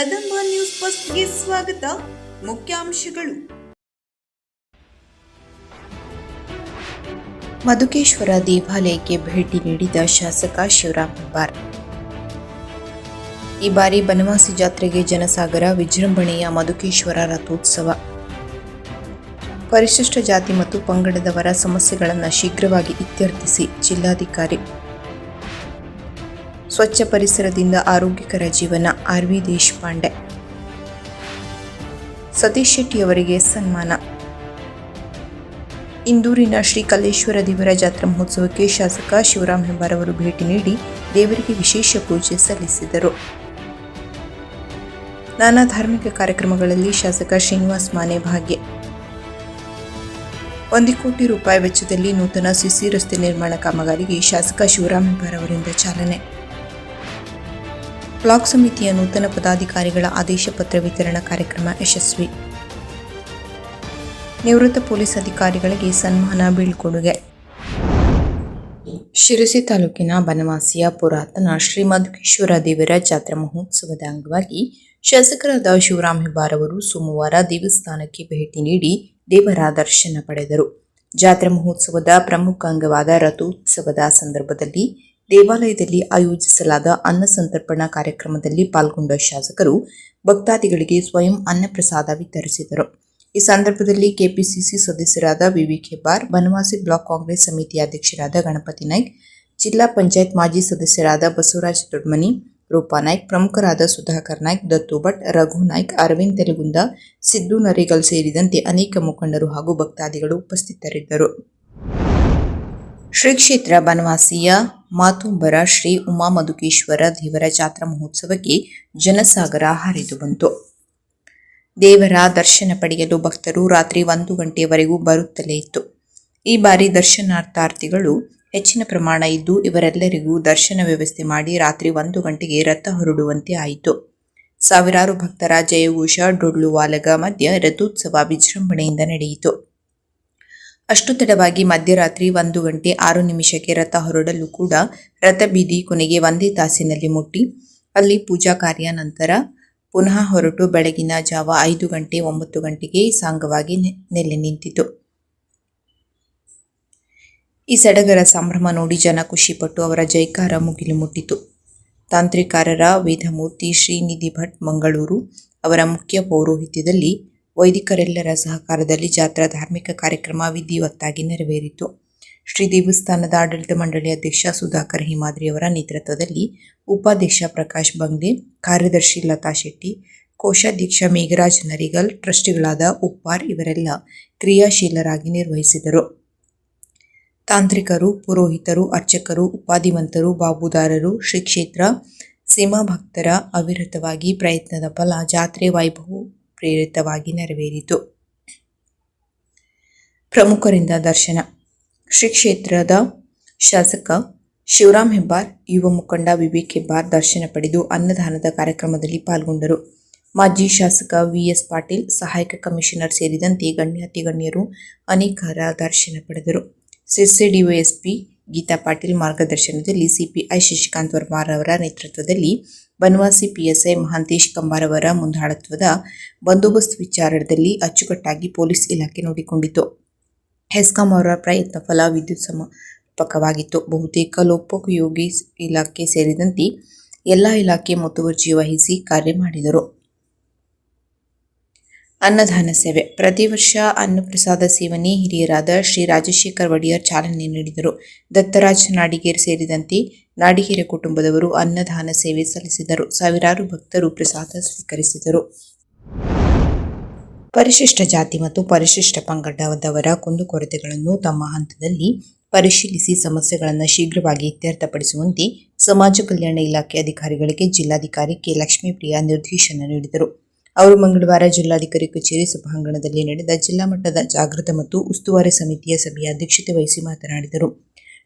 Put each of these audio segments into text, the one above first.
Kadamba news ಫಸ್ಟ್ಗೆ ಸ್ವಾಗತ. ಮುಖ್ಯಾಂಶಗಳು. ಮಧುಕೇಶ್ವರ ದೇವಾಲಯಕ್ಕೆ ಭೇಟಿ ನೀಡಿದ ಶಾಸಕ ಶಿವರಾಮ್ ಹೆಬ್ಬಾರ್. ಈ ಬಾರಿ ಬನವಾಸಿ ಜಾತ್ರೆಗೆ ಜನಸಾಗರ, ವಿಜೃಂಭಣೆಯ ಮಧುಕೇಶ್ವರ ರಥೋತ್ಸವ. ಪರಿಶಿಷ್ಟ ಜಾತಿ ಮತ್ತು ಪಂಗಡದವರ ಸಮಸ್ಯೆಗಳನ್ನು ಶೀಘ್ರವಾಗಿ ಇತ್ಯರ್ಥಿಸಿ ಜಿಲ್ಲಾಧಿಕಾರಿ. ಸ್ವಚ್ಛ ಪರಿಸರದಿಂದ ಆರೋಗ್ಯಕರ ಜೀವನ, ಆರ್.ವಿ. ದೇಶಪಾಂಡೆ. ಸತೀಶ್ ಶೆಟ್ಟಿ ಅವರಿಗೆ ಸನ್ಮಾನ. ಇಂದೂರಿನ ಶ್ರೀ ಕಲ್ಲೇಶ್ವರ ದೇವರ ಜಾತ್ರಾ ಮಹೋತ್ಸವಕ್ಕೆ ಶಾಸಕ ಶಿವರಾಮ್ ಹೆಬ್ಬಾರ್ ಅವರು ಭೇಟಿ ನೀಡಿ ದೇವರಿಗೆ ವಿಶೇಷ ಪೂಜೆ ಸಲ್ಲಿಸಿದರು. ನಾನಾ ಧಾರ್ಮಿಕ ಕಾರ್ಯಕ್ರಮಗಳಲ್ಲಿ ಶಾಸಕ ಶ್ರೀನಿವಾಸ್ ಮಾನೆ ಭಾಗ್ಯ. 1 ಕೋಟಿ ರೂಪಾಯಿ ವೆಚ್ಚದಲ್ಲಿ ನೂತನ ಸಿಸಿ ರಸ್ತೆ ನಿರ್ಮಾಣ ಕಾಮಗಾರಿಗೆ ಶಾಸಕ ಶಿವರಾಮ್ ಹೆಬ್ಬಾರ್ ಅವರಿಂದ ಚಾಲನೆ. ಬ್ಲಾಕ್ ಸಮಿತಿಯ ನೂತನ ಪದಾಧಿಕಾರಿಗಳ ಆದೇಶ ಪತ್ರ ವಿತರಣಾ ಕಾರ್ಯಕ್ರಮ ಯಶಸ್ವಿ. ನಿವೃತ್ತ ಪೊಲೀಸ್ ಅಧಿಕಾರಿಗಳಿಗೆ ಸನ್ಮಾನ ಬೀಳ್ಕೊಡುಗೆ. ಶಿರಸಿ ತಾಲೂಕಿನ ಬನವಾಸಿಯ ಪುರಾತನ ಶ್ರೀ ಮಧುಕೇಶ್ವರ ದೇವರ ಜಾತ್ರಾ ಮಹೋತ್ಸವದ ಅಂಗವಾಗಿ ಶಾಸಕರಾದ ಶಿವರಾಮ್ ಹೆಬ್ಬಾರ್ ಅವರು ಸೋಮವಾರ ದೇವಸ್ಥಾನಕ್ಕೆ ಭೇಟಿ ನೀಡಿ ದೇವರ ದರ್ಶನ ಪಡೆದರು. ಜಾತ್ರಾ ಮಹೋತ್ಸವದ ಪ್ರಮುಖ ಅಂಗವಾದ ರಥೋತ್ಸವದ ಸಂದರ್ಭದಲ್ಲಿ ದೇವಾಲಯದಲ್ಲಿ ಆಯೋಜಿಸಲಾದ ಅನ್ನ ಸಂತರ್ಪಣಾ ಕಾರ್ಯಕ್ರಮದಲ್ಲಿ ಪಾಲ್ಗೊಂಡ ಶಾಸಕರು ಭಕ್ತಾದಿಗಳಿಗೆ ಸ್ವಯಂ ಅನ್ನಪ್ರಸಾದ ವಿತರಿಸಿದರು. ಈ ಸಂದರ್ಭದಲ್ಲಿ ಕೆಪಿಸಿಸಿ ಸದಸ್ಯರಾದ ವಿವೇಕ್ ಹೆಬ್ಬಾರ್, ಬನವಾಸಿ ಬ್ಲಾಕ್ ಕಾಂಗ್ರೆಸ್ ಸಮಿತಿ ಅಧ್ಯಕ್ಷರಾದ ಗಣಪತಿ ನಾಯ್ಕ್, ಜಿಲ್ಲಾ ಪಂಚಾಯತ್ ಮಾಜಿ ಸದಸ್ಯರಾದ ಬಸವರಾಜ ದೊಡ್ಮನಿ, ರೂಪಾ ನಾಯ್ಕ್, ಪ್ರಮುಖರಾದ ಸುಧಾಕರ್ ನಾಯ್ಕ್, ದತ್ತು ಭಟ್, ರಘು ನಾಯ್ಕ್, ಅರವಿಂದ್ ತೆಲುಗುಂದ, ಸಿದ್ದು ನರೇಗಲ್ ಸೇರಿದಂತೆ ಅನೇಕ ಮುಖಂಡರು ಹಾಗೂ ಭಕ್ತಾದಿಗಳು ಉಪಸ್ಥಿತರಿದ್ದರು. ಶ್ರೀ ಕ್ಷೇತ್ರ ಬನವಾಸಿಯ ಮಾತುಂಬರ ಶ್ರೀ ಉಮಾ ಮಧುಕೇಶ್ವರ ದೇವರ ಜಾತ್ರಾ ಮಹೋತ್ಸವಕ್ಕೆ ಜನಸಾಗರ ಹರಿದು ಬಂತು. ದೇವರ ದರ್ಶನ ಪಡೆಯಲು ಭಕ್ತರು ರಾತ್ರಿ 1 ಗಂಟೆಯವರೆಗೂ ಬರುತ್ತಲೇ ಇತ್ತು. ಈ ಬಾರಿ ದರ್ಶನಾರ್ಥಿಗಳು ಹೆಚ್ಚಿನ ಪ್ರಮಾಣ ಇದ್ದು, ಇವರೆಲ್ಲರಿಗೂ ದರ್ಶನ ವ್ಯವಸ್ಥೆ ಮಾಡಿ ರಾತ್ರಿ 1 ಗಂಟೆಗೆ ರಥ ಹೊರಡುವಂತೆ ಆಯಿತು. ಸಾವಿರಾರು ಭಕ್ತರ ಜಯಘೋಷ, ಡೊಳ್ಳು ವಾಲಗ ಮಧ್ಯ ರಥೋತ್ಸವ ವಿಜೃಂಭಣೆಯಿಂದ ನಡೆಯಿತು. ಅಷ್ಟು ತಡವಾಗಿ ಮಧ್ಯರಾತ್ರಿ 1 ಗಂಟೆ 6 ನಿಮಿಷಕ್ಕೆ ರಥ ಹೊರಡಲು ಕೂಡ ರಥ ಬೀದಿ ಕೊನೆಗೆ 1 ತಾಸಿನಲ್ಲಿ ಮುಟ್ಟಿ ಅಲ್ಲಿ ಪೂಜಾ ಕಾರ್ಯ ನಂತರ ಪುನಃ ಹೊರಟು ಬೆಳಗಿನ ಜಾವ 5 ಗಂಟೆ 9 ಗಂಟೆಗೆ ಸಾಂಗವಾಗಿ ನೆಲೆ ನಿಂತಿತು. ಈ ಸಡಗರ ಸಂಭ್ರಮ ನೋಡಿ ಜನ ಖುಷಿಪಟ್ಟು ಅವರ ಜೈಕಾರ ಮುಗಿಲು ಮುಟ್ಟಿತು. ತಾಂತ್ರಿಕಾರರ ವೇದಮೂರ್ತಿ ಶ್ರೀನಿಧಿ ಭಟ್ ಮಂಗಳೂರು ಅವರ ಮುಖ್ಯ ಪೌರೋಹಿತ್ಯದಲ್ಲಿ ವೈದಿಕರೆಲ್ಲರ ಸಹಕಾರದಲ್ಲಿ ಜಾತ್ರಾ ಧಾರ್ಮಿಕ ಕಾರ್ಯಕ್ರಮ ವಿಧಿವತ್ತಾಗಿ ನೆರವೇರಿತು. ಶ್ರೀ ದೇವಸ್ಥಾನದ ಆಡಳಿತ ಮಂಡಳಿ ಅಧ್ಯಕ್ಷ ಸುಧಾಕರ್ ಹೇಮಾದ್ರಿ ಅವರ ನೇತೃತ್ವದಲ್ಲಿ ಉಪಾಧ್ಯಕ್ಷ ಪ್ರಕಾಶ್ ಬಂಗ್ಲೆ, ಕಾರ್ಯದರ್ಶಿ ಲತಾ ಶೆಟ್ಟಿ, ಕೋಶಾಧ್ಯಕ್ಷ ಮೇಘರಾಜ್ ನರಿಗಲ್, ಟ್ರಸ್ಟಿಗಳಾದ ಉಪ್ಪಾರ್ ಇವರೆಲ್ಲ ಕ್ರಿಯಾಶೀಲರಾಗಿ ನಿರ್ವಹಿಸಿದರು. ತಾಂತ್ರಿಕರು, ಪುರೋಹಿತರು, ಅರ್ಚಕರು, ಉಪಾಧಿವಂತರು, ಬಾಬುದಾರರು, ಶ್ರೀ ಕ್ಷೇತ್ರ ಸೀಮಾ ಭಕ್ತರ ಅವಿರತವಾಗಿ ಪ್ರಯತ್ನದ ಫಲ ಜಾತ್ರೆ ವೈಭವ ಪ್ರೇರಿತವಾಗಿ ನೆರವೇರಿತು. ಪ್ರಮುಖರಿಂದ ದರ್ಶನ. ಶ್ರೀ ಕ್ಷೇತ್ರದ ಶಾಸಕ ಶಿವರಾಮ್ ಹೆಬ್ಬಾರ್, ಯುವ ಮುಖಂಡ ವಿವೇಕ್ ಹೆಬ್ಬಾರ್ ದರ್ಶನ ಪಡೆದು ಅನ್ನದಾನದ ಕಾರ್ಯಕ್ರಮದಲ್ಲಿ ಪಾಲ್ಗೊಂಡರು. ಮಾಜಿ ಶಾಸಕ ವಿ.ಎಸ್. ಪಾಟೀಲ್, ಸಹಾಯಕ ಕಮಿಷನರ್ ಸೇರಿದಂತೆ ಗಣ್ಯಾತಿ ಗಣ್ಯರು ಅನೇಕರ ದರ್ಶನ ಪಡೆದರು. ಸಿರ್ಸಿ ಡಿವೈಎಸ್ಪಿ ಗೀತಾ ಪಾಟೀಲ್ ಮಾರ್ಗದರ್ಶನದಲ್ಲಿ ಸಿಪಿಐ ಶಶಿಕಾಂತ್ ವರ್ಮಾರ್ ಅವರ ನೇತೃತ್ವದಲ್ಲಿ ಬನವಾಸಿ ಪಿಎಸ್ಐ ಮಹಾಂತೇಶ್ ಕಂಬಾರ್ ಅವರ ಮುಂದಾಳತ್ವದ ಬಂದೋಬಸ್ತ್ ವಿಚಾರದಲ್ಲಿ ಅಚ್ಚುಕಟ್ಟಾಗಿ ಪೊಲೀಸ್ ಇಲಾಖೆ ನೋಡಿಕೊಂಡಿತು. ಹೆಸ್ಕಾಂ ಅವರ ಪ್ರಯತ್ನ ಫಲ ವಿದ್ಯುತ್ ಸಮರ್ಪಕವಾಗಿತ್ತು. ಬಹುತೇಕ ಲೋಕೋಪಯೋಗಿ ಇಲಾಖೆ ಸೇರಿದಂತೆ ಎಲ್ಲ ಇಲಾಖೆ ಮುತುವರ್ಜಿ ವಹಿಸಿ ಕಾರ್ಯ ಮಾಡಿದರು. ಅನ್ನದಾನ ಸೇವೆ. ಪ್ರತಿ ವರ್ಷ ಅನ್ನಪ್ರಸಾದ ಸೇವನೆ ಹಿರಿಯರಾದ ಶ್ರೀ ರಾಜಶೇಖರ್ ಒಡೆಯರ್ ಚಾಲನೆ ನೀಡಿದರು. ದತ್ತರಾಜ್ ನಾಡಿಗೇರ್ ಸೇರಿದಂತೆ ನಾಡಿಗೇರ ಕುಟುಂಬದವರು ಅನ್ನದಾನ ಸೇವೆ ಸಲ್ಲಿಸಿದರು. ಸಾವಿರಾರು ಭಕ್ತರು ಪ್ರಸಾದ ಸ್ವೀಕರಿಸಿದರು. ಪರಿಶಿಷ್ಟ ಜಾತಿ ಮತ್ತು ಪರಿಶಿಷ್ಟ ಪಂಗಡದವರ ಕುಂದುಕೊರತೆಗಳನ್ನು ತಮ್ಮ ಹಂತದಲ್ಲಿ ಪರಿಶೀಲಿಸಿ ಸಮಸ್ಯೆಗಳನ್ನು ಶೀಘ್ರವಾಗಿ ಇತ್ಯರ್ಥಪಡಿಸುವಂತೆ ಸಮಾಜ ಕಲ್ಯಾಣ ಇಲಾಖೆ ಅಧಿಕಾರಿಗಳಿಗೆ ಜಿಲ್ಲಾಧಿಕಾರಿ ಕೆ. ಲಕ್ಷ್ಮೀಪ್ರಿಯಾ ನಿರ್ದೇಶನ ನೀಡಿದರು. ಅವರು ಮಂಗಳವಾರ ಜಿಲ್ಲಾಧಿಕಾರಿ ಕಚೇರಿ ಸಭಾಂಗಣದಲ್ಲಿ ನಡೆದ ಜಿಲ್ಲಾ ಮಟ್ಟದ ಜಾಗೃತ ಮತ್ತು ಉಸ್ತುವಾರಿ ಸಮಿತಿಯ ಸಭೆಯ ಅಧ್ಯಕ್ಷತೆ ವಹಿಸಿ ಮಾತನಾಡಿದರು.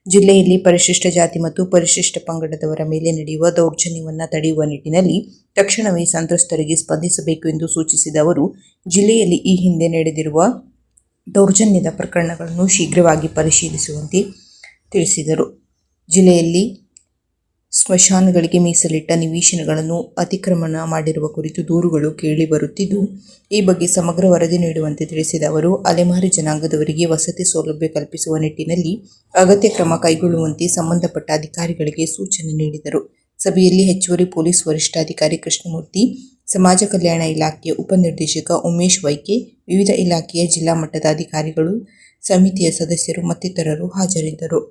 ಜಿಲ್ಲೆಯಲ್ಲಿ ಪರಿಶಿಷ್ಟ ಜಾತಿ ಮತ್ತು ಪರಿಶಿಷ್ಟ ಪಂಗಡದವರ ಮೇಲೆ ನಡೆಯುವ ದೌರ್ಜನ್ಯವನ್ನು ತಡೆಯುವ ನಿಟ್ಟಿನಲ್ಲಿ ತಕ್ಷಣವೇ ಸಂತ್ರಸ್ತರಿಗೆ ಸ್ಪಂದಿಸಬೇಕು ಎಂದು ಸೂಚಿಸಿದ ಅವರು, ಜಿಲ್ಲೆಯಲ್ಲಿ ಈ ಹಿಂದೆ ನಡೆದಿರುವ ದೌರ್ಜನ್ಯದ ಪ್ರಕರಣಗಳನ್ನು ಶೀಘ್ರವಾಗಿ ಪರಿಶೀಲಿಸುವಂತೆ ತಿಳಿಸಿದರು. ಜಿಲ್ಲೆಯಲ್ಲಿ ಸ್ಮಶಾನಗಳಿಗೆ ಮೀಸಲಿಟ್ಟ ನಿವೇಶನಗಳನ್ನು ಅತಿಕ್ರಮಣ ಮಾಡಿರುವ ಕುರಿತು ದೂರುಗಳು ಕೇಳಿಬರುತ್ತಿದ್ದು, ಈ ಬಗ್ಗೆ ಸಮಗ್ರ ವರದಿ ನೀಡುವಂತೆ ತಿಳಿಸಿದ ಅವರು, ಅಲೆಮಾರಿ ಜನಾಂಗದವರಿಗೆ ವಸತಿ ಸೌಲಭ್ಯ ಕಲ್ಪಿಸುವ ನಿಟ್ಟಿನಲ್ಲಿ ಅಗತ್ಯ ಕ್ರಮ ಕೈಗೊಳ್ಳುವಂತೆ ಸಂಬಂಧಪಟ್ಟ ಅಧಿಕಾರಿಗಳಿಗೆ ಸೂಚನೆ ನೀಡಿದರು. ಸಭೆಯಲ್ಲಿ ಹೆಚ್ಚುವರಿ ಪೊಲೀಸ್ ವರಿಷ್ಠಾಧಿಕಾರಿ ಕೃಷ್ಣಮೂರ್ತಿ, ಸಮಾಜ ಕಲ್ಯಾಣ ಇಲಾಖೆಯ ಉಪನಿರ್ದೇಶಕ ಉಮೇಶ್ ವೈಕೆ, ವಿವಿಧ ಇಲಾಖೆಯ ಜಿಲ್ಲಾ ಮಟ್ಟದ ಅಧಿಕಾರಿಗಳು, ಸಮಿತಿಯ ಸದಸ್ಯರು ಮತ್ತಿತರರು ಹಾಜರಿದ್ದರು.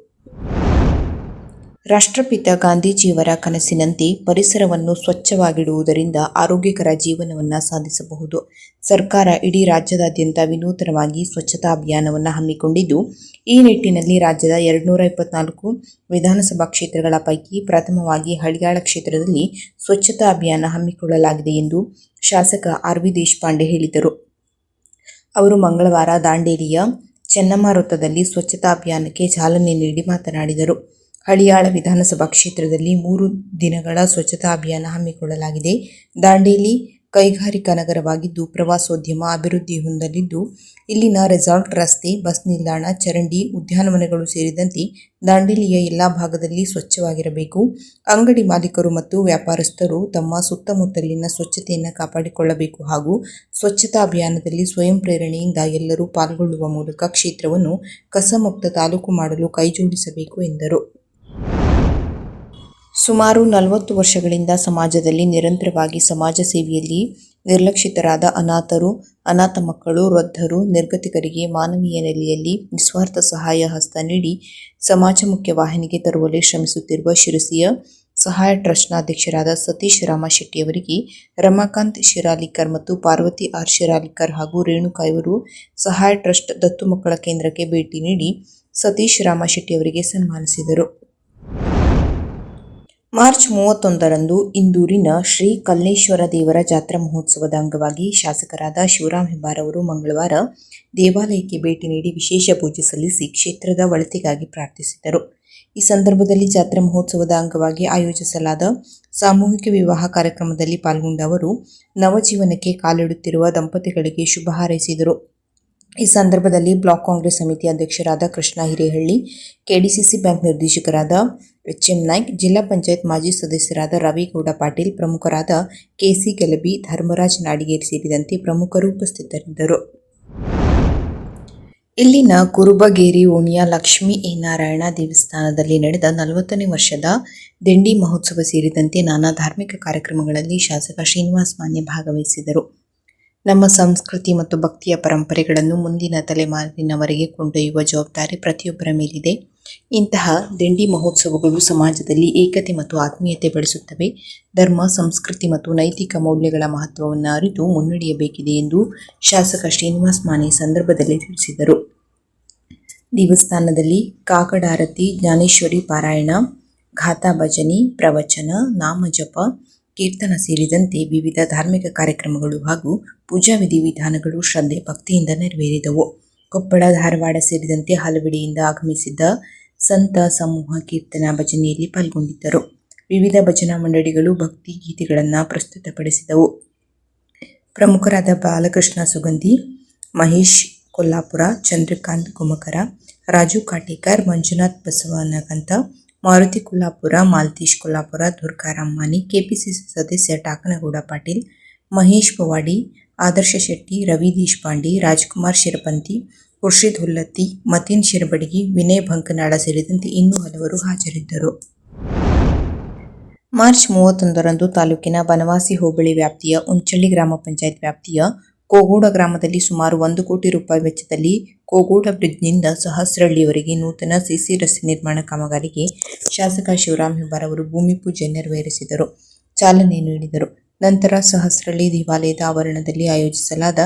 ರಾಷ್ಟ್ರಪಿತ ಗಾಂಧೀಜಿಯವರ ಕನಸಿನಂತೆ ಪರಿಸರವನ್ನು ಸ್ವಚ್ಛವಾಗಿಡುವುದರಿಂದ ಆರೋಗ್ಯಕರ ಜೀವನವನ್ನು ಸಾಧಿಸಬಹುದು. ಸರ್ಕಾರ ಇಡೀ ರಾಜ್ಯದಾದ್ಯಂತ ವಿನೂತನವಾಗಿ ಸ್ವಚ್ಛತಾ ಅಭಿಯಾನವನ್ನು ಹಮ್ಮಿಕೊಂಡಿದ್ದು, ಈ ನಿಟ್ಟಿನಲ್ಲಿ ರಾಜ್ಯದ 224 ವಿಧಾನಸಭಾ ಕ್ಷೇತ್ರಗಳ ಪೈಕಿ ಪ್ರಥಮವಾಗಿ ಹಳಿಯಾಳ ಕ್ಷೇತ್ರದಲ್ಲಿ ಸ್ವಚ್ಛತಾ ಅಭಿಯಾನ ಹಮ್ಮಿಕೊಳ್ಳಲಾಗಿದೆ ಎಂದು ಶಾಸಕ ಆರ್. ವಿ. ದೇಶಪಾಂಡೆ ಹೇಳಿದರು. ಅವರು ಮಂಗಳವಾರ ದಾಂಡೇಲಿಯ ಚೆನ್ನಮ್ಮ ವೃತ್ತದಲ್ಲಿ ಸ್ವಚ್ಛತಾ ಅಭಿಯಾನಕ್ಕೆ ಚಾಲನೆ ನೀಡಿ ಮಾತನಾಡಿದರು. ಹಳಿಯಾಳ ವಿಧಾನಸಭಾ ಕ್ಷೇತ್ರದಲ್ಲಿ 3 ದಿನಗಳ ಸ್ವಚ್ಛತಾ ಅಭಿಯಾನ ಹಮ್ಮಿಕೊಳ್ಳಲಾಗಿದೆ. ದಾಂಡೇಲಿ ಕೈಗಾರಿಕಾ ನಗರವಾಗಿದ್ದು ಪ್ರವಾಸೋದ್ಯಮ ಅಭಿವೃದ್ಧಿ ಹೊಂದಲಿದ್ದು, ಇಲ್ಲಿನ ರೆಸಾರ್ಟ್, ರಸ್ತೆ, ಬಸ್ ನಿಲ್ದಾಣ, ಚರಂಡಿ, ಉದ್ಯಾನವನಗಳು ಸೇರಿದಂತೆ ದಾಂಡೇಲಿಯ ಎಲ್ಲಾ ಭಾಗದಲ್ಲಿ ಸ್ವಚ್ಛವಾಗಿರಬೇಕು. ಅಂಗಡಿ ಮಾಲೀಕರು ಮತ್ತು ವ್ಯಾಪಾರಸ್ಥರು ತಮ್ಮ ಸುತ್ತಮುತ್ತಲಿನ ಸ್ವಚ್ಛತೆಯನ್ನು ಕಾಪಾಡಿಕೊಳ್ಳಬೇಕು ಹಾಗೂ ಸ್ವಚ್ಛತಾ ಅಭಿಯಾನದಲ್ಲಿ ಸ್ವಯಂ ಪ್ರೇರಣೆಯಿಂದ ಎಲ್ಲರೂ ಪಾಲ್ಗೊಳ್ಳುವ ಮೂಲಕ ಕ್ಷೇತ್ರವನ್ನು ಕಸಮುಕ್ತ ತಾಲೂಕು ಮಾಡಲು ಕೈಜೋಡಿಸಬೇಕು ಎಂದರು. ಸುಮಾರು 40 ವರ್ಷಗಳಿಂದ ಸಮಾಜದಲ್ಲಿ ನಿರಂತರವಾಗಿ ಸಮಾಜ ಸೇವೆಯಲ್ಲಿ ನಿರ್ಲಕ್ಷಿತರಾದ ಅನಾಥರು, ಅನಾಥ ಮಕ್ಕಳು, ವೃದ್ಧರು, ನಿರ್ಗತಿಕರಿಗೆ ಮಾನವೀಯ ನೆಲೆಯಲ್ಲಿ ನಿಸ್ವಾರ್ಥ ಸಹಾಯ ಹಸ್ತ ನೀಡಿ ಸಮಾಜಮುಖ್ಯ ವಾಹಿನಿಗೆ ತರುವಲ್ಲಿ ಶ್ರಮಿಸುತ್ತಿರುವ ಶಿರಸಿಯ ಸಹಾಯ ಟ್ರಸ್ಟ್ನ ಅಧ್ಯಕ್ಷರಾದ ಸತೀಶ್ ರಾಮ ಶೆಟ್ಟಿಯವರಿಗೆ ರಮಾಕಾಂತ್ ಶಿರಾಲಿಕರ್ ಮತ್ತು ಪಾರ್ವತಿ ಆರ್. ಶಿರಾಲಿಕರ್ ಹಾಗೂ ರೇಣುಕಾ ಇವರು ಸಹಾಯ ಟ್ರಸ್ಟ್ ದತ್ತು ಮಕ್ಕಳ ಕೇಂದ್ರಕ್ಕೆ ಭೇಟಿ ನೀಡಿ ಸತೀಶ್ ರಾಮ ಶೆಟ್ಟಿಯವರಿಗೆ ಸನ್ಮಾನಿಸಿದರು. ಮಾರ್ಚ್ 31ರಂದು ಇಂದೂರಿನ ಶ್ರೀ ಕಲ್ಲೇಶ್ವರ ದೇವರ ಜಾತ್ರಾ ಮಹೋತ್ಸವದ ಅಂಗವಾಗಿ ಶಾಸಕರಾದ ಶಿವರಾಮ್ ಹೆಬ್ಬಾರ್ ಅವರು ಮಂಗಳವಾರ ದೇವಾಲಯಕ್ಕೆ ಭೇಟಿ ನೀಡಿ ವಿಶೇಷ ಪೂಜೆ ಸಲ್ಲಿಸಿ ಕ್ಷೇತ್ರದ ಒಳಿತಿಗಾಗಿ ಪ್ರಾರ್ಥಿಸಿದರು. ಈ ಸಂದರ್ಭದಲ್ಲಿ ಜಾತ್ರಾ ಮಹೋತ್ಸವದ ಅಂಗವಾಗಿ ಆಯೋಜಿಸಲಾದ ಸಾಮೂಹಿಕ ವಿವಾಹ ಕಾರ್ಯಕ್ರಮದಲ್ಲಿ ಪಾಲ್ಗೊಂಡ ಅವರು ನವಜೀವನಕ್ಕೆ ಕಾಲಿಡುತ್ತಿರುವ ದಂಪತಿಗಳಿಗೆ ಶುಭ ಹಾರೈಸಿದರು. ಈ ಸಂದರ್ಭದಲ್ಲಿ ಬ್ಲಾಕ್ ಕಾಂಗ್ರೆಸ್ ಸಮಿತಿ ಅಧ್ಯಕ್ಷರಾದ ಕೃಷ್ಣ ಹಿರೇಹಳ್ಳಿ, ಕೆಡಿಸಿಸಿ ಬ್ಯಾಂಕ್ ನಿರ್ದೇಶಕರಾದ ಎಚ್.ಎಂ. ನಾಯ್ಕ್, ಜಿಲ್ಲಾ ಪಂಚಾಯತ್ ಮಾಜಿ ಸದಸ್ಯರಾದ ರವಿಗೌಡ ಪಾಟೀಲ್, ಪ್ರಮುಖರಾದ ಕೆ.ಸಿ. ಗಲಬಿ, ಧರ್ಮರಾಜ್ ನಾಡಿಗೇರಿ ಸೇರಿದಂತೆ ಪ್ರಮುಖರು ಉಪಸ್ಥಿತರಿದ್ದರು. ಇಲ್ಲಿನ ಕುರುಬಗೇರಿ ಓಣಿಯ ಲಕ್ಷ್ಮೀ ಎ. ನಾರಾಯಣ ದೇವಸ್ಥಾನದಲ್ಲಿ ನಡೆದ 40ನೇ ವರ್ಷದ ದಿಂಡಿ ಮಹೋತ್ಸವ ಸೇರಿದಂತೆ ನಾನಾ ಧಾರ್ಮಿಕ ಕಾರ್ಯಕ್ರಮಗಳಲ್ಲಿ ಶಾಸಕ ಶ್ರೀನಿವಾಸ್ ಮಾನ್ಯ ಭಾಗವಹಿಸಿದರು. ನಮ್ಮ ಸಂಸ್ಕೃತಿ ಮತ್ತು ಭಕ್ತಿಯ ಪರಂಪರೆಗಳನ್ನು ಮುಂದಿನ ತಲೆಮಾರಿನವರೆಗೆ ಕೊಂಡೊಯ್ಯುವ ಜವಾಬ್ದಾರಿ ಪ್ರತಿಯೊಬ್ಬರ ಮೇಲಿದೆ. ಇಂತಹ ದಿಂಡಿ ಮಹೋತ್ಸವಗಳು ಸಮಾಜದಲ್ಲಿ ಏಕತೆ ಮತ್ತು ಆತ್ಮೀಯತೆ ಬೆಳೆಸುತ್ತವೆ. ಧರ್ಮ, ಸಂಸ್ಕೃತಿ ಮತ್ತು ನೈತಿಕ ಮೌಲ್ಯಗಳ ಮಹತ್ವವನ್ನು ಅರಿತು ಮುನ್ನಡೆಯಬೇಕಿದೆ ಎಂದು ಶಾಸಕ ಶ್ರೀನಿವಾಸ್ ಮಾನೆ ಸಂದರ್ಭದಲ್ಲಿ ತಿಳಿಸಿದರು. ದೇವಸ್ಥಾನದಲ್ಲಿ ಕಾಕಡಾರತಿ, ಜ್ಞಾನೇಶ್ವರಿ ಪಾರಾಯಣ, ಗಾಥಾ ಭಜನೆ, ಪ್ರವಚನ, ನಾಮಜಪ, ಕೀರ್ತನ ಸೇರಿದಂತೆ ವಿವಿಧ ಧಾರ್ಮಿಕ ಕಾರ್ಯಕ್ರಮಗಳು ಹಾಗೂ ಪೂಜಾ ವಿಧಿವಿಧಾನಗಳು ಶ್ರದ್ಧೆ ಭಕ್ತಿಯಿಂದ ನೆರವೇರಿದವು. ಕೊಪ್ಪಳ, ಧಾರವಾಡ ಸೇರಿದಂತೆ ಹಲವೆಡೆಯಿಂದ ಆಗಮಿಸಿದ್ದ ಸಂತ ಸಮೂಹ ಕೀರ್ತನಾ ಭಜನೆಯಲ್ಲಿ ಪಾಲ್ಗೊಂಡಿದ್ದರು. ವಿವಿಧ ಭಜನಾ ಮಂಡಳಿಗಳು ಭಕ್ತಿ ಗೀತೆಗಳನ್ನು ಪ್ರಸ್ತುತಪಡಿಸಿದವು. ಪ್ರಮುಖರಾದ ಬಾಲಕೃಷ್ಣ ಸುಗಂಧಿ, ಮಹೇಶ್ ಕೊಲ್ಲಾಪುರ, ಚಂದ್ರಕಾಂತ್ ಗುಮಕರ, ರಾಜು ಕಾಟೇಕರ್, ಮಂಜುನಾಥ್ ಬಸವನಗಂತ, ಮಾರುತಿ ಕೊಲ್ಲಾಪುರ, ಮಾಲ್ತೇಶ್ ಕೊಲ್ಲಾಪುರ, ದುರ್ಗಾರಾಮ್ ಮಾನಿ, ಕೆಪಿಸಿಸಿ ಸದಸ್ಯ ಟಾಕನಗೌಡ ಪಾಟೀಲ್, ಮಹೇಶ್ ಪವಾಡಿ, ಆದರ್ಶ ಶೆಟ್ಟಿ, ರವಿ ದೇಶಪಾಂಡೆ, ರಾಜ್ಕುಮಾರ್ ಶಿರಪಂತಿ, ಖುರ್ಷಿದ್ ಹುಲ್ಲತ್ತಿ, ಮತೀನ್ ಶಿರಬಡಗಿ, ವಿನಯ್ ಬಂಕನಾಳ ಸೇರಿದಂತೆ ಇನ್ನೂ ಹಲವರು ಹಾಜರಿದ್ದರು. ಮಾರ್ಚ್ 31ರಂದು ತಾಲೂಕಿನ ಬನವಾಸಿ ಹೋಬಳಿ ವ್ಯಾಪ್ತಿಯ ಉಂಚಳ್ಳಿ ಗ್ರಾಮ ಪಂಚಾಯತ್ ವ್ಯಾಪ್ತಿಯ ಕೋಗೋಡ ಗ್ರಾಮದಲ್ಲಿ ಸುಮಾರು 1 ಕೋಟಿ ರೂಪಾಯಿ ವೆಚ್ಚದಲ್ಲಿ ಕೋಗೋಡ ಬ್ರಿಡ್ಜ್ನಿಂದ ಸಹಸ್ರಹಳ್ಳಿಯವರೆಗೆ ನೂತನ ಸಿಸಿ ರಸ್ತೆ ನಿರ್ಮಾಣ ಕಾಮಗಾರಿಗೆ ಶಾಸಕ ಶಿವರಾಮ್ ಹೆಬ್ಬಾರ್ ಅವರು ಭೂಮಿ ಪೂಜೆ ನೆರವೇರಿಸಿದರು, ಚಾಲನೆ ನೀಡಿದರು. ನಂತರ ಸಹಸ್ರಹಳ್ಳಿ ದೇವಾಲಯದ ಆವರಣದಲ್ಲಿ ಆಯೋಜಿಸಲಾದ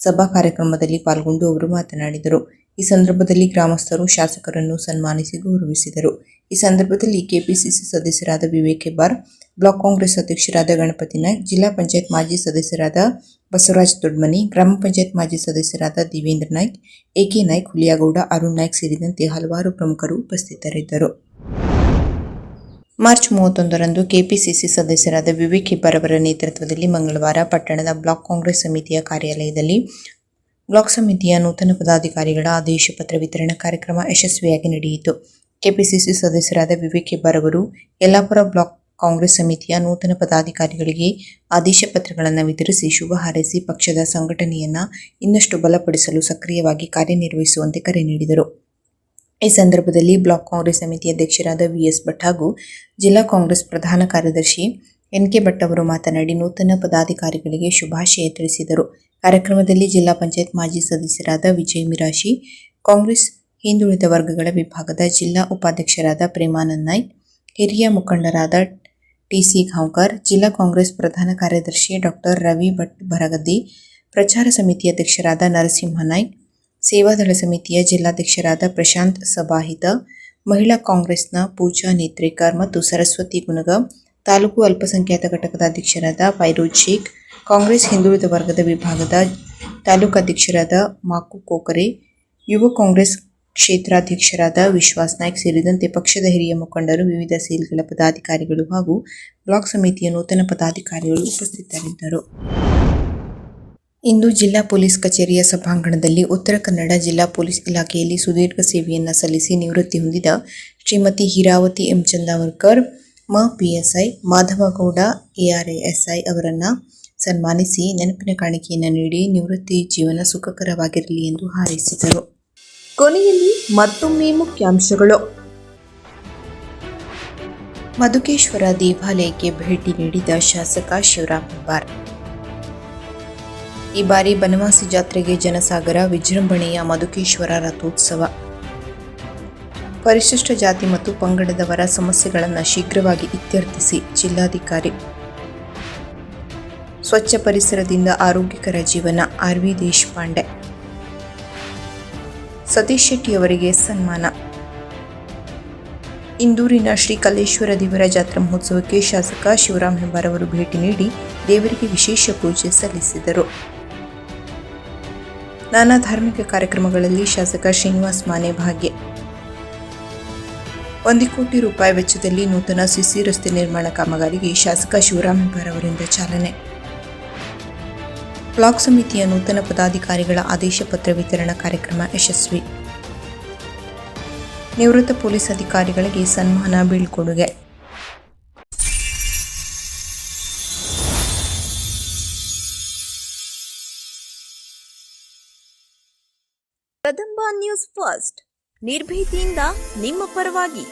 ಸಭಾ ಕಾರ್ಯಕ್ರಮದಲ್ಲಿ ಪಾಲ್ಗೊಂಡು ಅವರು ಮಾತನಾಡಿದರು. ಈ ಸಂದರ್ಭದಲ್ಲಿ ಗ್ರಾಮಸ್ಥರು ಶಾಸಕರನ್ನು ಸನ್ಮಾನಿಸಿ ಗೌರವಿಸಿದರು. ಈ ಸಂದರ್ಭದಲ್ಲಿ ಕೆಪಿಸಿಸಿ ಸದಸ್ಯರಾದ ವಿವೇಕ್ ಹೆಬ್ಬಾರ್, ಬ್ಲಾಕ್ ಕಾಂಗ್ರೆಸ್ ಅಧ್ಯಕ್ಷರಾದ ಗಣಪತಿ ನಾಯ್ಕ್, ಜಿಲ್ಲಾ ಪಂಚಾಯತ್ ಮಾಜಿ ಸದಸ್ಯರಾದ ಬಸವರಾಜ್ ದೊಡ್ಮನಿ, ಗ್ರಾಮ ಪಂಚಾಯತ್ ಮಾಜಿ ಸದಸ್ಯರಾದ ದೇವೇಂದ್ರ ನಾಯ್ಕ್, ಎ.ಕೆ. ನಾಯ್ಕ್, ಹುಲಿಯಾಗೌಡ, ಅರುಣ್ ನಾಯ್ಕ್ ಸೇರಿದಂತೆ ಹಲವಾರು ಪ್ರಮುಖರು ಉಪಸ್ಥಿತರಿದ್ದರು. ಮಾರ್ಚ್ 31ರಂದು ಕೆಪಿಸಿಸಿ ಸದಸ್ಯರಾದ ವಿವೇಕ್ ಹೆಬ್ಬಾರ್ ಅವರ ನೇತೃತ್ವದಲ್ಲಿ ಮಂಗಳವಾರ ಪಟ್ಟಣದ ಬ್ಲಾಕ್ ಕಾಂಗ್ರೆಸ್ ಸಮಿತಿಯ ಕಾರ್ಯಾಲಯದಲ್ಲಿ ಬ್ಲಾಕ್ ಸಮಿತಿಯ ನೂತನ ಪದಾಧಿಕಾರಿಗಳ ಆದೇಶ ಪತ್ರ ವಿತರಣಾ ಕಾರ್ಯಕ್ರಮ ಯಶಸ್ವಿಯಾಗಿ ನಡೆಯಿತು. ಕೆಪಿಸಿಸಿ ಸದಸ್ಯರಾದ ವಿವೇಕ್ ಹೆಬ್ಬಾರ್ ಅವರು ಯಲ್ಲಾಪುರ ಬ್ಲಾಕ್ ಕಾಂಗ್ರೆಸ್ ಸಮಿತಿಯ ನೂತನ ಪದಾಧಿಕಾರಿಗಳಿಗೆ ಆದೇಶ ಪತ್ರಗಳನ್ನು ವಿತರಿಸಿ ಶುಭ ಹಾರೈಸಿ ಪಕ್ಷದ ಸಂಘಟನೆಯನ್ನು ಇನ್ನಷ್ಟು ಬಲಪಡಿಸಲು ಸಕ್ರಿಯವಾಗಿ ಕಾರ್ಯನಿರ್ವಹಿಸುವಂತೆ ಕರೆ ನೀಡಿದರು. ಈ ಸಂದರ್ಭದಲ್ಲಿ ಬ್ಲಾಕ್ ಕಾಂಗ್ರೆಸ್ ಸಮಿತಿ ಅಧ್ಯಕ್ಷರಾದ ವಿಎಸ್ ಭಟ್ ಹಾಗೂ ಜಿಲ್ಲಾ ಕಾಂಗ್ರೆಸ್ ಪ್ರಧಾನ ಕಾರ್ಯದರ್ಶಿ ಎನ್.ಕೆ. ಭಟ್ ಅವರು ಮಾತನಾಡಿ ನೂತನ ಪದಾಧಿಕಾರಿಗಳಿಗೆ ಶುಭಾಶಯ ತಿಳಿಸಿದರು. ಕಾರ್ಯಕ್ರಮದಲ್ಲಿ ಜಿಲ್ಲಾ ಪಂಚಾಯತ್ ಮಾಜಿ ಸದಸ್ಯರಾದ ವಿಜಯ್ ಮಿರಾಶಿ, ಕಾಂಗ್ರೆಸ್ ಹಿಂದುಳಿದ ವರ್ಗಗಳ ವಿಭಾಗದ ಜಿಲ್ಲಾ ಉಪಾಧ್ಯಕ್ಷರಾದ ಪ್ರೇಮಾನಂದ್ ನಾಯ್ಕ್, ಹಿರಿಯ ಮುಖಂಡರಾದ ಟಿ.ಸಿ. ಗಾಂವ್ಕರ್, ಜಿಲ್ಲಾ ಕಾಂಗ್ರೆಸ್ ಪ್ರಧಾನ ಕಾರ್ಯದರ್ಶಿ ಡಾ. ರವಿ ಭಟ್ ಬರಗದ್ದಿ, ಪ್ರಚಾರ ಸಮಿತಿ ಅಧ್ಯಕ್ಷರಾದ ನರಸಿಂಹ ನಾಯ್ಕ್, ಸೇವಾದಳ ಸಮಿತಿಯ ಜಿಲ್ಲಾಧ್ಯಕ್ಷರಾದ ಪ್ರಶಾಂತ್ ಸಬಾಹಿತ, ಮಹಿಳಾ ಕಾಂಗ್ರೆಸ್ನ ಪೂಜಾ ನೇತ್ರೇಕರ್ ಮತ್ತು ಸರಸ್ವತಿ ಗುನಗ, ತಾಲೂಕು ಅಲ್ಪಸಂಖ್ಯಾತ ಘಟಕದ ಅಧ್ಯಕ್ಷರಾದ ಫೈರೋಜ್ ಶೇಖ್, ಕಾಂಗ್ರೆಸ್ ಹಿಂದುಳಿದ ವರ್ಗದ ವಿಭಾಗದ ತಾಲೂಕಾಧ್ಯಕ್ಷರಾದ ಮಾಕು ಕೋಕರೆ, ಯುವ ಕಾಂಗ್ರೆಸ್ ಕ್ಷೇತ್ರಾಧ್ಯಕ್ಷರಾದ ವಿಶ್ವಾಸ್ ನಾಯ್ಕ್ ಸೇರಿದಂತೆ ಪಕ್ಷದ ಹಿರಿಯ ಮುಖಂಡರು, ವಿವಿಧ ಸೇಲ್ಗಳ ಪದಾಧಿಕಾರಿಗಳು ಹಾಗೂ ಬ್ಲಾಕ್ ಸಮಿತಿಯ ನೂತನ ಪದಾಧಿಕಾರಿಗಳು ಉಪಸ್ಥಿತರಿದ್ದರು. ಇಂದು ಜಿಲ್ಲಾ ಪೊಲೀಸ್ ಕಚೇರಿಯ ಸಭಾಂಗಣದಲ್ಲಿ ಉತ್ತರ ಕನ್ನಡ ಜಿಲ್ಲಾ ಪೊಲೀಸ್ ಇಲಾಖೆಯಲ್ಲಿ ಸುದೀರ್ಘ ಸೇವೆಯನ್ನು ಸಲ್ಲಿಸಿ ನಿವೃತ್ತಿ ಹೊಂದಿದ ಶ್ರೀಮತಿ ಹೀರಾವತಿ ಎಂ. ಚಂದಾವರ್ಕರ್, ಪಿಎಸ್ಐ, ಮಾಧವಗೌಡ ಎಆರ್ಎಸ್ಐ ಅವರನ್ನು ಸನ್ಮಾನಿಸಿ ನೆನಪಿನ ಕಾಣಿಕೆಯನ್ನು ನೀಡಿ ನಿವೃತ್ತಿ ಜೀವನ ಸುಖಕರವಾಗಿರಲಿ ಎಂದು ಹಾರೈಸಿದರು. ಕೊನೆಯಲ್ಲಿ ಮತ್ತೊಮ್ಮೆ ಮುಖ್ಯಾಂಶಗಳು. ಮಧುಕೇಶ್ವರ ದೇವಾಲಯಕ್ಕೆ ಭೇಟಿ ನೀಡಿದ ಶಾಸಕ ಶಿವರಾಮ್ ಹೆಬ್ಬಾರ್. ಈ ಬಾರಿ ಬನವಾಸಿ ಜಾತ್ರೆಗೆ ಜನಸಾಗರ, ವಿಜೃಂಭಣೆಯ ಮಧುಕೇಶ್ವರ ರಥೋತ್ಸವ. ಪರಿಶಿಷ್ಟ ಜಾತಿ ಮತ್ತು ಪಂಗಡದವರ ಸಮಸ್ಯೆಗಳನ್ನು ಶೀಘ್ರವಾಗಿ ಇತ್ಯರ್ಥಿಸಿ ಜಿಲ್ಲಾಧಿಕಾರಿ. ಸ್ವಚ್ಛ ಪರಿಸರದಿಂದ ಆರೋಗ್ಯಕರ ಜೀವನ, ಆರ್.ವಿ. ದೇಶಪಾಂಡೆ. ಸತೀಶ್ ಶೆಟ್ಟಿ ಅವರಿಗೆ ಸನ್ಮಾನ. ಇಂದೂರಿನ ಶ್ರೀ ಕಲ್ಲೇಶ್ವರ ದೇವರ ಜಾತ್ರಾ ಮಹೋತ್ಸವಕ್ಕೆ ಶಾಸಕ ಶಿವರಾಮ್ ಹೆಬ್ಬಾರ್ ಅವರು ಭೇಟಿ ನೀಡಿ ದೇವರಿಗೆ ವಿಶೇಷ ಪೂಜೆ ಸಲ್ಲಿಸಿದರು. ನಾನಾ ಧಾರ್ಮಿಕ ಕಾರ್ಯಕ್ರಮಗಳಲ್ಲಿ ಶಾಸಕ ಶ್ರೀನಿವಾಸ್ ಮಾನೆ ಭಾಗ್ಯ. 1 ಕೋಟಿ ರೂಪಾಯಿ ವೆಚ್ಚದಲ್ಲಿ ನೂತನ ಸಿಸಿ ರಸ್ತೆ ನಿರ್ಮಾಣ ಕಾಮಗಾರಿಗೆ ಶಾಸಕ ಶಿವರಾಮ್ ಹೆಬ್ಬಾರ್ ಅವರಿಂದ ಚಾಲನೆ. ಬ್ಲಾಕ್ ಸಮಿತಿಯ ನೂತನ ಪದಾಧಿಕಾರಿಗಳ ಆದೇಶ ಪತ್ರ ವಿತರಣಾ ಕಾರ್ಯಕ್ರಮ ಯಶಸ್ವಿ. ನಿವೃತ್ತ ಪೊಲೀಸ್ ಅಧಿಕಾರಿಗಳಿಗೆ ಸನ್ಮಾನ, ಬೀಳ್ಕೊಡುಗೆ. ಕದಂಬ ನ್ಯೂಸ್ ಫಸ್ಟ್, ನಿರ್ಭೀತಿಯಿಂದ ನಿಮ್ಮ ಪರವಾಗಿ.